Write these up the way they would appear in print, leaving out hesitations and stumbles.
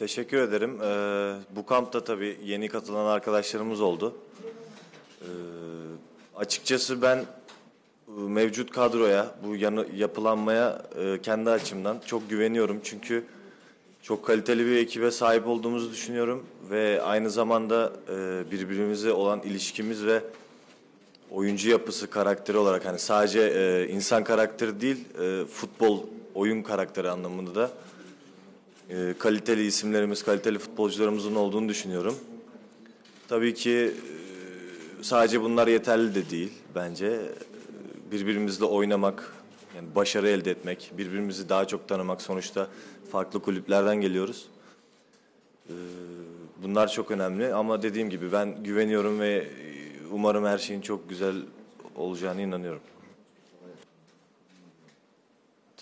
Teşekkür ederim. Bu kampta tabii yeni katılan arkadaşlarımız oldu. Açıkçası ben mevcut kadroya, bu yapılanmaya kendi açımdan çok güveniyorum. Çünkü çok kaliteli bir ekibe sahip olduğumuzu düşünüyorum. Ve aynı zamanda birbirimize olan ilişkimiz ve oyuncu yapısı, karakteri olarak hani sadece insan karakteri değil, futbol oyun karakteri anlamında da kaliteli isimlerimiz, kaliteli futbolcularımızın olduğunu düşünüyorum. Tabii ki sadece bunlar yeterli de değil bence. Birbirimizle oynamak, yani başarı elde etmek, birbirimizi daha çok tanımak. Sonuçta farklı kulüplerden geliyoruz. Bunlar çok önemli ama dediğim gibi ben güveniyorum ve umarım her şeyin çok güzel olacağına inanıyorum.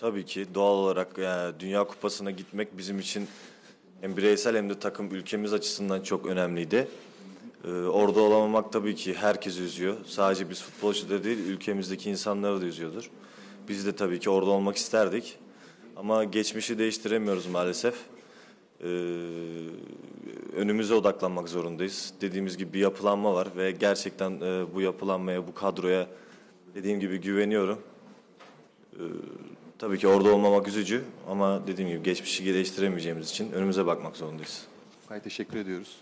Tabii ki doğal olarak yani Dünya Kupası'na gitmek bizim için hem bireysel hem de takım ülkemiz açısından çok önemliydi. Orada olamamak tabii ki herkesi üzüyor. Sadece biz futbolcuları değil, ülkemizdeki insanları da üzüyordur. Biz de tabii ki orada olmak isterdik. Ama geçmişi değiştiremiyoruz maalesef. Önümüze odaklanmak zorundayız. Dediğimiz gibi bir yapılanma var ve gerçekten bu yapılanmaya, bu kadroya dediğim gibi güveniyorum. Tabii ki orada olmamak üzücü ama dediğim gibi geçmişi değiştiremeyeceğimiz için önümüze bakmak zorundayız. Hayır, teşekkür ediyoruz.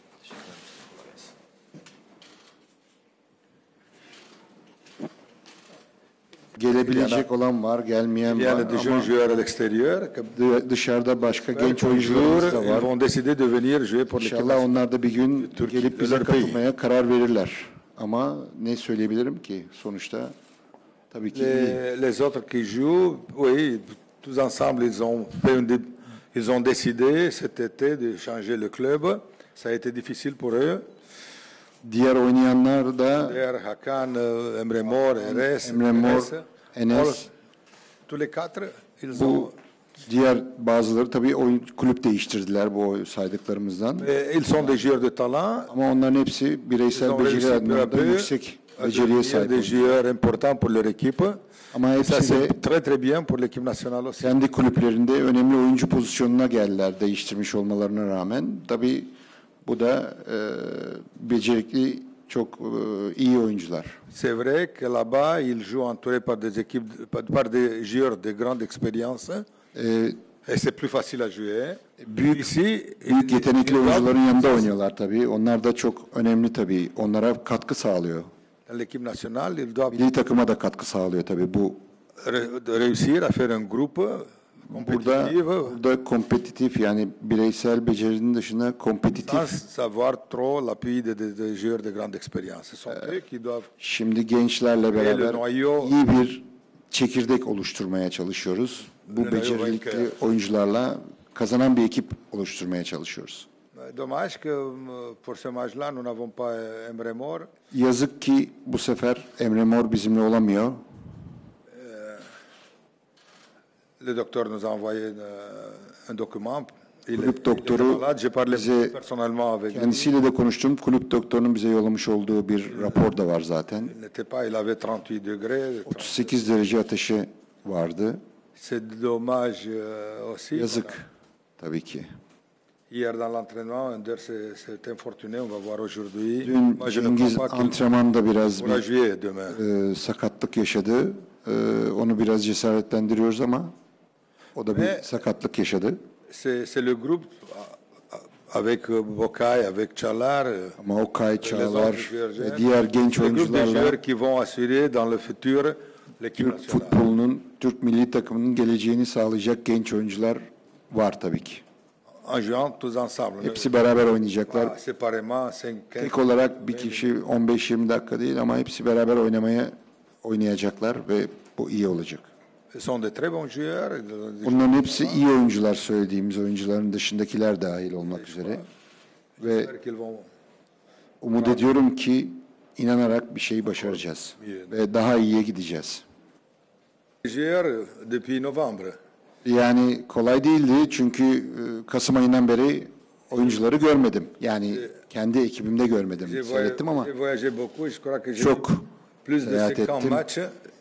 Gelebilecek olan var, gelmeyen var ama dışarıda başka genç oyuncularımız da var. İnşallah onlar da bir gün gelip bize katılmaya karar verirler. Ama ne söyleyebilirim ki sonuçta tabii ki les autres qui jouent, oui, tous ensemble ils ont décidé cet été de changer le club. Ça a été difficile pour eux. Diğer oynayanlar da Hakan, Emre Mor, Enes, tous les quatre, ils bu ont diğer bazıları tabii kulüp değiştirdiler bu saydıklarımızdan. ils sont des joueurs de talent. Ama onların hepsi bireysel beceri anlamında yüksek beceriye sahip. Des joueurs importants pour leur équipe. Ama Ça hepsi de c'est très très bien pour l'équipe nationale aussi. kendi kulüplerinde önemli oyuncu pozisyonuna geldiler değiştirmiş olmalarına rağmen. Tabii bu da becerikli çok iyi oyuncular. C'est vrai que là-bas, ils jouent entourés par des équipes, par des joueurs de grande expérience. Et c'est plus facile à jouer. Büyük yetenekli oyuncuların yanında oynuyorlar tabii. Onlar da çok önemli tabii. Onlara katkı sağlıyor. L'équipe nationale, ils doivent Milli takıma da katkı sağlıyor tabii bu. réussir à faire un groupe Burada kompetitif yani bireysel becerinin dışında kompetitif. sans savoir trop l'appui des joueurs de grande expérience. Ce sont eux qui doivent. Şimdi gençlerle beraber iyi bir çekirdek oluşturmaya çalışıyoruz. Bu becerikli oyuncularla kazanan bir ekip oluşturmaya çalışıyoruz. Dommage que pour ce match-là, nous n'avons pas Emre Mor. Yazık ki bu sefer Emre Mor bizimle olamıyor. Le docteur nous a envoyé un document. Kulüp doktoru bize, kendisiyle de konuştum. Kulüp doktorunun bize yollamış olduğu bir rapor da var zaten. Il n'était pas, il avait 38 degrés. 38 derece ateşi vardı. C'est dommage aussi. Yazık tabii ki. Hier dans l'entraînement, Under s'est infortuné. On va voir aujourd'hui. Dün Cengiz antrenmanda biraz bir sakatlık yaşadı. Onu biraz cesaretlendiriyoruz ama o da bir sakatlık yaşadı. C'est le groupe avec Bokay, avec Çalar. Ama Okay, Çağlar ve diğer genç oyuncularla qui vont assurer dans le futur l'équipe Türk futbolunun, Türk milli takımının geleceğini sağlayacak genç oyuncular var tabii ki. En jouant tous ensemble. Hepsi beraber oynayacaklar. Séparément, 5, Tek olarak bir kişi 15-20 dakika değil ama hepsi beraber oynayacaklar ve bu iyi olacak. Ce sont de très bons joueurs. Bunların hepsi iyi oyuncular, söylediğimiz oyuncuların dışındakiler dahil olmak üzere. Ve umut ediyorum ki inanarak bir şey başaracağız ve daha iyiye gideceğiz. Depuis novembre. Yani kolay değildi çünkü Kasım ayından beri oyuncuları görmedim. Yani kendi ekibimde görmedim. Seyrettim ama çok seyahat ettim.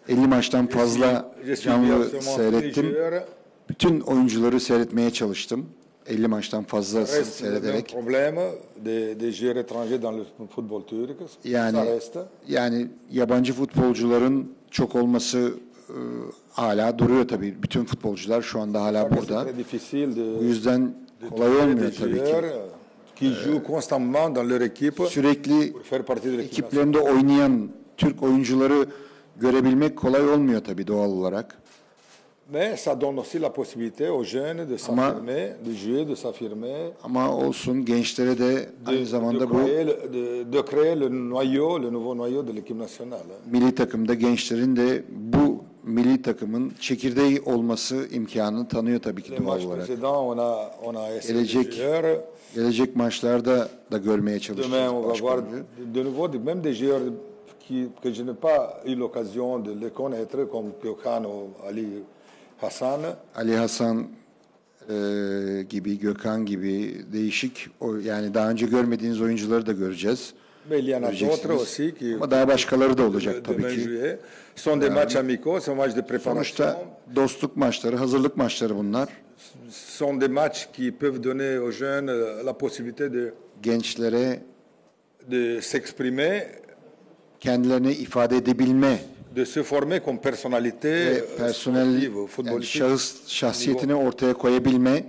50 maçtan fazla canlı seyrettim. Bütün oyuncuları seyretmeye çalıştım. 50 maçtan fazlasını Reste le même seyrederek problème des joueurs étrangers dans le football turc. Ça yani reste. yani yabancı futbolcuların çok olması hala duruyor tabii. Bütün futbolcular şu anda hala Ça reste burada. très difficile de Bu yüzden kolay trouver olmuyor des tabii ki. joueurs qui jouent constamment dans leur équipe Sürekli pour faire partie de l'équipe nationale. ekiplerinde oynayan Türk oyuncuları görebilmek kolay olmuyor tabii doğal olarak. Mais ça donne aussi la possibilité aux jeunes de s'affirmer, de jouer, de s'affirmer, Ama olsun gençlere de aynı zamanda bu de créer le noyau, le nouveau noyau de l'équipe nationale. milli takımda gençlerin de bu milli takımın çekirdeği olması imkanını tanıyor tabii ki Les doğal matchs olarak. précédents, on a essayé des Gelecek joueurs. gelecek maçlarda da görmeye Demain, çalışacağız on va başka voir oyuncu. de nouveau même des joueurs que je n'ai pas eu l'occasion de les connaître, comme Gökhan ou Ali Hassan. Ali Hasan gibi, Gökhan gibi değişik yani daha önce görmediğiniz oyuncuları da göreceğiz. Mais il y en a d'autres Göreceksiniz. aussi qui Ama daha başkaları da olacak tabii demain ki. jouer. Ce sont des matchs amicaux, ce sont des matchs de préparation. Sonuçta dostluk maçları, hazırlık maçları bunlar. Ce sont des matchs qui peuvent donner aux jeunes la possibilité Gençlere de s'exprimer, kendilerini ifade edebilme de se former comme personnalité ve personel sportive, yani footballistique. şahsiyetini ortaya koyabilme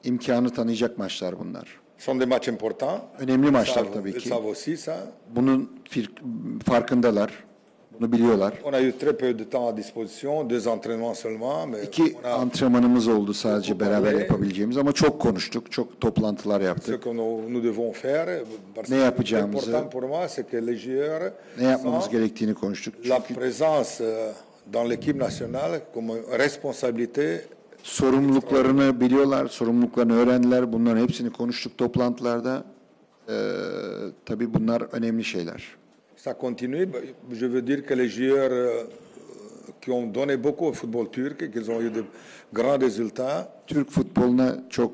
imkanı tanıyacak maçlar bunlar. Ce sont des matchs importants. Önemli maçlar Ils tabii savent- ki. Ils savent aussi ça. Bunun farkındalar. Bunu biliyorlar. On a eu très peu de temps à disposition, 2 entraînements seulement, mais İki on a antrenmanımız oldu sadece beraber yapabileceğimiz ama çok konuştuk, çok toplantılar ce yaptık. que nous devons faire. Parce Ne que yapacağımızı, l'important pour moi, c'est que les joueurs Ne yapmamız sentent gerektiğini konuştuk. la Çünkü présence dans l'équipe nationale comme une responsabilité. sorumluluklarını biliyorlar, sorumluluklarını öğrendiler. Bunların hepsini konuştuk toplantılarda. Tabii bunlar önemli şeyler. Ça continue. Je veux dire que les joueurs qui ont donné beaucoup au football turc, qu'ils ont eu de grands résultats. Türk futboluna çok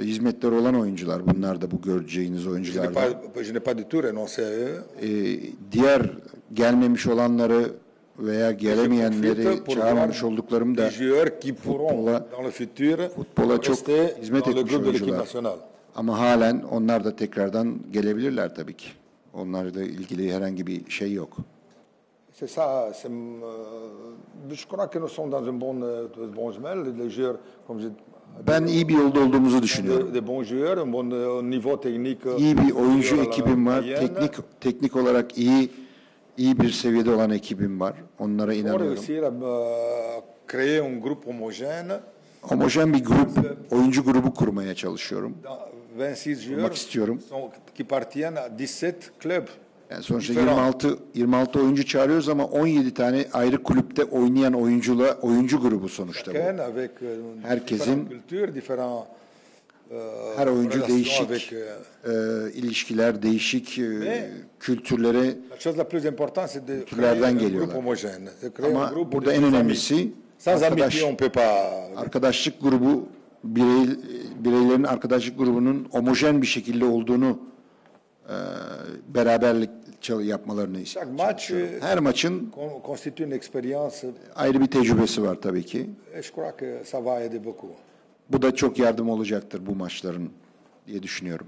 hizmetleri olan oyuncular. Bunlar da bu göreceğiniz oyunculardan. Je n'ai pas du tout renoncé à eux. Diğer gelmemiş olanları veya gelemeyenleri çağırmamış olduklarım da des joueurs qui pourront futbola- dans le futur futbola çok rester hizmet dans le etmiş groupe de l'équipe oyuncular. nationale. Ama halen onlar da tekrardan gelebilirler tabii ki. Onlarla ilgili herhangi bir şey yok. C'est ça. Je crois que nous sommes dans une bonne semelle. Les joueurs, comme je Ben iyi bir yolda olduğumuzu düşünüyorum. des bons joueurs, un bon niveau technique. İyi bir oyuncu à la ekibim var. moyenne. Teknik olarak iyi bir seviyede olan ekibim var. Onlara Pour inanıyorum. réussir à créer un groupe homogène. Homojen bir oyuncu grubu kurmaya çalışıyorum. 26 Kurmak joueurs istiyorum. qui appartiennent à 17 clubs. Yani sonuçta Diferent. 26 oyuncu çağırıyoruz ama 17 tane ayrı kulüpte oynayan oyuncu grubu sonuçta bu. Chacun avec Herkesin- différentes cultures, différents Her oyuncu relations değişik avec, ilişkiler, değişik Ve- kültürlere la chose la plus importante, c'est de créer kültürlerden un geliyorlar. groupe homogène. De créer un ama groupe burada de en amis. önemlisi Sans amitié, on peut pas. arkadaşlık grubu bireylerin arkadaşlık grubunun homojen bir şekilde olduğunu beraberlik yapmalarını Chaque istiyorum. match Her maçın constitue une expérience ayrı bir tecrübesi var tabii ki. et je crois que ça va aider beaucoup. Bu da çok yardım olacaktır bu maçların diye düşünüyorum.